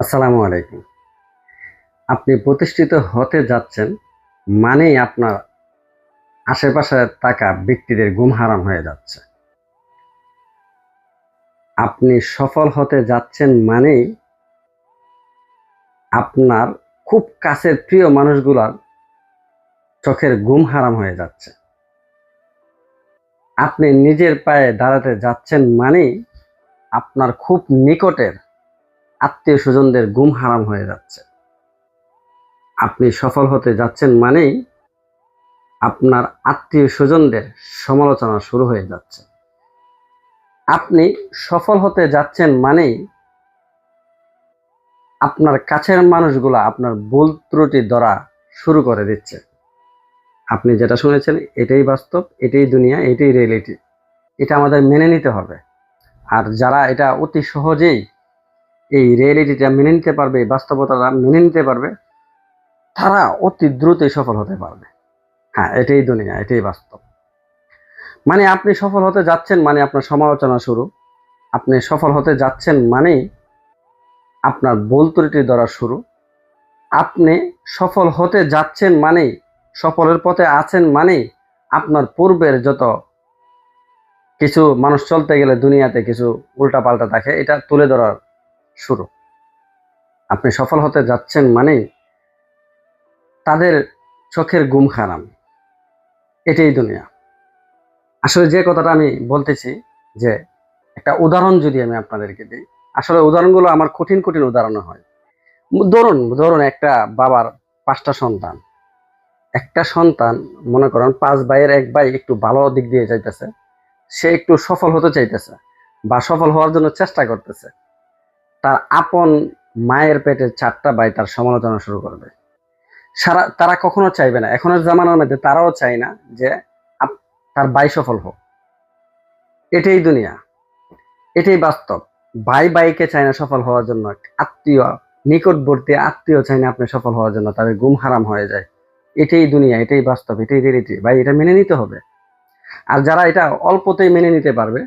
আসসালামু আলাইকুম। আপনি প্রতিষ্ঠিত হতে যাচ্ছেন মানেই আপনার আশেপাশে থাকা ব্যক্তিদের ঘুম হারাম হয়ে যাচ্ছে। আপনি সফল হতে যাচ্ছেন মানেই আপনার খুব কাছের প্রিয় মানুষগুলার চোখের ঘুম হারাম হয়ে যাচ্ছে। আপনি নিজের পায়ে দাঁড়াতে যাচ্ছেন মানেই আপনার খুব নিকটের আত্মীয়-স্বজনদের ঘুম হারাম হয়ে যাচ্ছে। আপনি সফল হতে যাচ্ছেন মানেই আপনার আত্মীয়-স্বজনদের সমালোচনা শুরু হয়ে যাচ্ছে। আপনি সফল হতে যাচ্ছেন মানেই আপনার কাছের মানুষগুলা আপনার ভুল ত্রুটি ধরা শুরু করে দিচ্ছে। আপনি যেটা শুনেছেন এটাই বাস্তব, এটাই দুনিয়া, এটাই রিয়েলিটি। এটা আমাদের মেনে নিতে হবে। আর যারা এটা অতি সহজেই এই রিয়েলিটিটা মেনে নিতে পারবে, এই বাস্তবতাটা মেনে নিতে পারবে, তারা অতি দ্রুতই সফল হতে পারবে। হ্যাঁ, এটাই দুনিয়া, এটাই বাস্তব। মানে আপনি সফল হতে যাচ্ছেন মানে আপনার সমালোচনা শুরু। আপনি সফল হতে যাচ্ছেন মানেই আপনার ভুল ত্রুটি ধরা শুরু। আপনি সফল হতে যাচ্ছেন মানেই, সফলের পথে আছেন মানেই আপনার পূর্বের যত কিছু মানুষ চলতে গেলে দুনিয়াতে কিছু উল্টাপাল্টা থাকে এটা তুলে ধরার শুরু। আপনি সফল হতে যাচ্ছেন মানেই তাদের চোখের ঘুম হারাম। এটাই দুনিয়া। আসলে যে কথাটা আমি বলতেছি, যে একটা উদাহরণ যদি আমি আপনাদেরকে দিই, আসলে উদাহরণগুলো আমার কঠিন কঠিন উদাহরণ হয়। ধরুন ধরুন একটা বাবার 5টা সন্তান। একটা সন্তান, মনে করেন 5 ভাইয়ের এক ভাই একটু ভালো দিক দিয়ে যাইতেছে, সে একটু সফল হতে চাইতেছে বা সফল হওয়ার জন্য চেষ্টা করতেছে। তার আপন মায়ের পেটের 4টা ভাই তার সমালোচনা শুরু করবে। তারা কখনো চাইবে না, এখনের জামানার মধ্যে তারাও চায় না যে তার ভাই সফল হোক। এটাই দুনিয়া, এটাই বাস্তব। ভাই ভাইকে চায় না সফল হওয়ার জন্য, আত্মীয়, নিকটবর্তী আত্মীয় চায় না আপনি সফল হওয়ার জন্য, তাদের ঘুম হারাম হয়ে যায়। এটাই দুনিয়া, এটাই বাস্তব, এটাই রিয়েলিটি। ভাই, এটা মেনে নিতে হবে। আর যারা এটা অল্পতেই মেনে নিতে পারবে,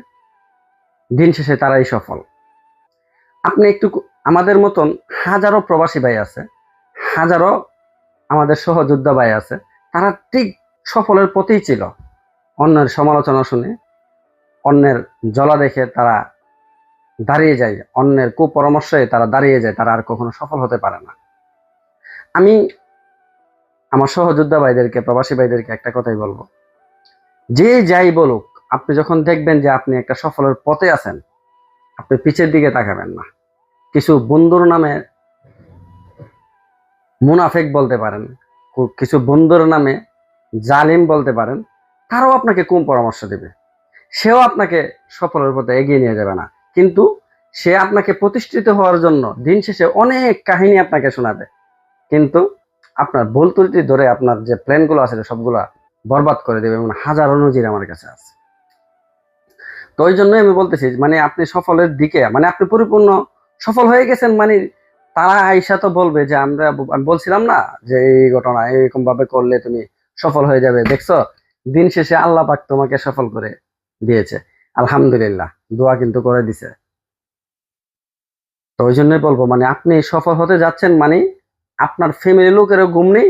দিন শেষে তারাই সফল। আপনি একটু, আমাদের মতন হাজারো প্রবাসী ভাই আছে, হাজারো আমাদের সহযোদ্ধা ভাই আছে, তারা ঠিক সফলের পথেই ছিল। অন্যের সমালোচনা শুনে, অন্যের জ্বলা দেখে তারা দাঁড়িয়ে যায়, অন্যের কুপরামর্শে তারা দাঁড়িয়ে যায়, তারা আর কখনো সফল হতে পারে না। আমি আমার সহযোদ্ধা ভাইদেরকে, প্রবাসী ভাইদেরকে একটা কথাই বলবো, যে যাই বলুক, আপনি যখন দেখবেন যে আপনি একটা সফলের পথে আছেন, আপনি পিছের দিকে তাকাবেন না। কিছু বন্ধুর নামে মুনাফেক বলতে পারেন, কিছু বন্ধুর নামে জালিম বলতে পারেন, তারাও আপনাকে কোন পরামর্শ দেবে। সেও আপনাকে সফলের পথে এগিয়ে নিয়ে যাবে না, কিন্তু সে আপনাকে প্রতিষ্ঠিত হওয়ার জন্য দিন শেষে অনেক কাহিনী আপনাকে শোনাবে, কিন্তু আপনার ভুল ত্রুটি ধরে আপনার যে প্ল্যানগুলো আছে সবগুলা বরবাদ করে দেবে। এবং হাজারো নজির আমার কাছে আছে। তো ওই জন্যই আমি বলতেছি, মানে আপনি সফলের দিকে, মানে আপনি পরিপূর্ণ সফল হয়ে গেছেন মানে তারা আইসা তো বলবে যে আমি বলছিলাম না যে এই ঘটনা এরকম ভাবে করলে তুমি সফল হয়ে যাবে, দেখছো দিন শেষে আল্লাহ পাক তোমাকে সফল করে দিয়েছে, আলহামদুলিল্লাহ, দোয়া কিন্তু করে দিছে। তো ওই জন্যই বলবো, মানে আপনি সফল হতে যাচ্ছেন মানে আপনার ফ্যামিলির লোকেরও ঘুম নেই।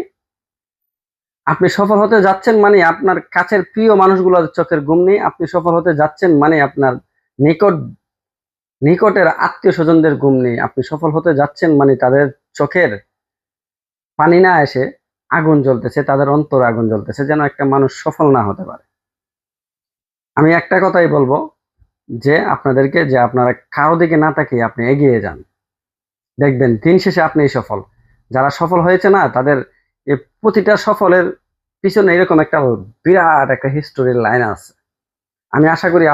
আপনি সফল হতে যাচ্ছেন মানে আপনার কাছের প্রিয় মানুষগুলোর চোখের ঘুম নেই। আপনি সফল হতে যাচ্ছেন মানে আপনার নিকট নিকটের আত্মীয় স্বজনদের ঘুম নেই। আপনি সফল হতে যাচ্ছেন মানে তাদের চোখের পানি না এসে আগুন জ্বলতেছে, তাদের অন্তরে আগুন জ্বলতেছে, যেন একটা মানুষ সফল না হতে পারে। আমি একটা কথাই বলবো যে আপনাদেরকে, যে আপনারা কারো দিকে না তাকিয়ে আপনি এগিয়ে যান, দেখবেন দিন শেষে আপনিই সফল। যারা সফল হয়েছে না, তাদের প্রতিটা সফলের পিছনে এরকম একটা বিরাট একটা হিস্টোরির লাইন আছে। আমি আশা করি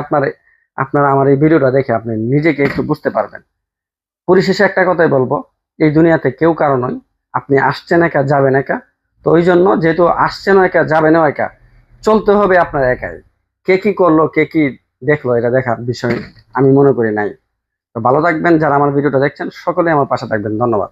আপনারা আমার এই ভিডিওটা দেখে আপনি নিজেকে একটু বুঝতে পারবেন। পরিশেষে একটা কথাই বলবো, এই দুনিয়াতে কেউ কারো নয়। আপনি আসছেন একা, যাবেন একা। তো ওই জন্য, যেহেতু আসছেন একা, যাবেনও একা, চলতে হবে আপনার একাই। কে কি করলো, কে কি দেখলো, এটা দেখার বিষয় আমি মনে করি নাই। তো ভালো থাকবেন। যারা আমার ভিডিওটা দেখছেন সকলে আমার পাশে থাকবেন। ধন্যবাদ।